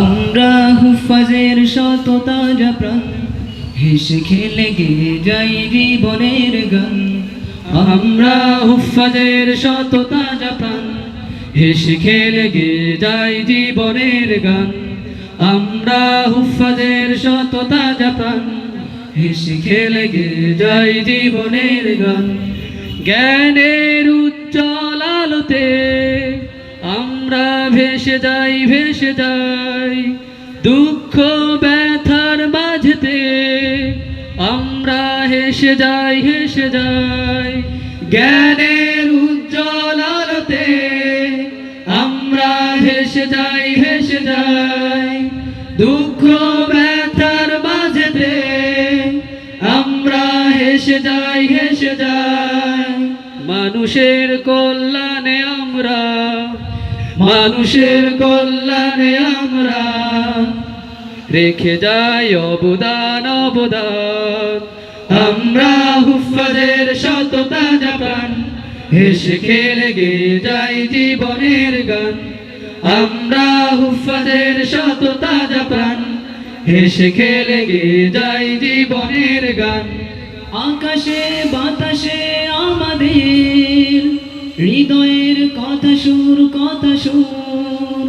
আমরা হুফাজের শত তাজা প্রাণ, হেসে খেলে গেয়ে যাই জীবনের গান। আমরা হুফাজের শত তাজা প্রাণ, হেসে খেলে গেয়ে যাই জীবনের গান। আমরা হুফাজের শত তাজা প্রাণ, হেসে খেলে গেয়ে যাই জীবনের গান। জ্ঞানের উজ্জ্বল আলোতে আমরা ভেসে যাই, ভেসে যাই। দুঃখ ব্যথার মাঝেতে আমরা হেসে যাই, হেসে যাই। জ্ঞানের উজ্জ্বল আলোতে আমরা ভেসে যাই, ভেসে যাই। দুঃখ ব্যথার মাঝেতে আমরা হেসে যাই, হেসে যাই। মানুষের কল্যাণে আমরা, মানুষের কল্যাণে আমরা রেখে যাই অবদান, অবদান। আমরা হুফাজের শত তাজা প্রাণ, হেসে খেলে গেয়ে যাই জীবনের গান। আমরা হুফাজের শত তাজা প্রাণ, হেসে খেলে গেয়ে যাই জীবনের গান। আকাশে বাতাসে আমাদের হৃদয়ের কথা সুর, কথা সুর।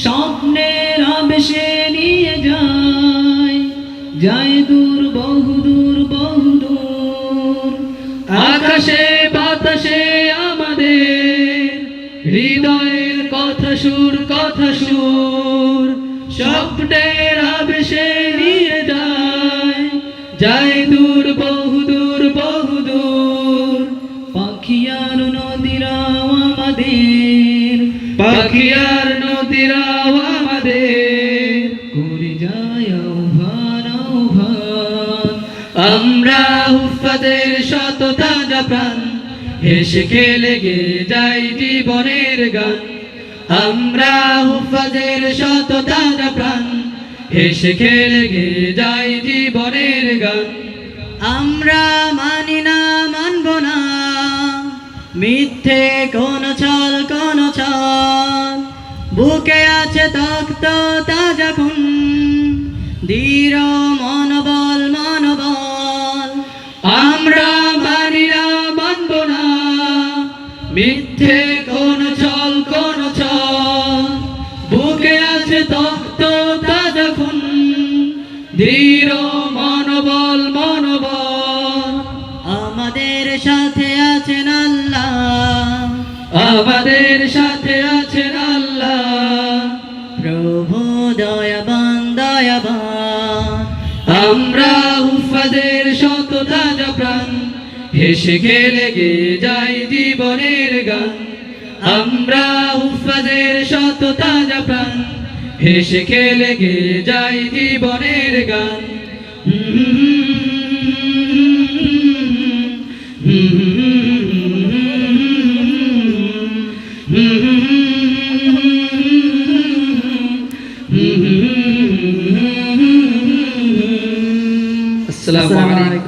স্বপ্নের আবেশে নিয়ে যায়, যায় দূর, বহুদূর, বহুদূর। আকাশে বাতাসে আমাদের হৃদয়ের কথা সুর, কথা সুর। স্বপ্নের আবেশে নিয়ে যায়, যায় দূর, বহুদূর, বহুদূর। পাখিয়ার নদীরাও আমাদের, পাখিয়ার নদীরাও আমাদের করে যায় আহ্বান, আহ্বান। আমরা হুফাজের শত তাজা প্রাণ, হেসে খেলে গেয়ে যাই জীবনের গান। আমরা হুফাজের শত তাজা প্রাণ, হেসে খেলে গেয়ে যাই জীবনের গান। আমরা মানি না, মানব না মিথ্যে কোন ছল, কোন ছল। বুকে আছে তক্ত তাজা খুন, দৃঢ় মনোবল, মনোবল। আমরা মানি না, মানব না মিথ্যে কোন ছল, কোন ছল। বুকে আছে তক্ত তাজা খুন, দৃঢ় মনোবল, মনোবল। আমাদের সাথে আছেন আল্লাহ, আমাদের সাথে আছেন আল্লাহ। প্রভু দয়াবান, দয়াবান। আমরা হুফাজের শত তাজা প্রাণ, হেসে খেলে গেয়ে যাই জীবনের গান। আমরা হুফাজের শত তাজা প্রাণ, হেসে খেলে গেয়ে যাই জীবনের গান। আসসালামু আলাইকুম।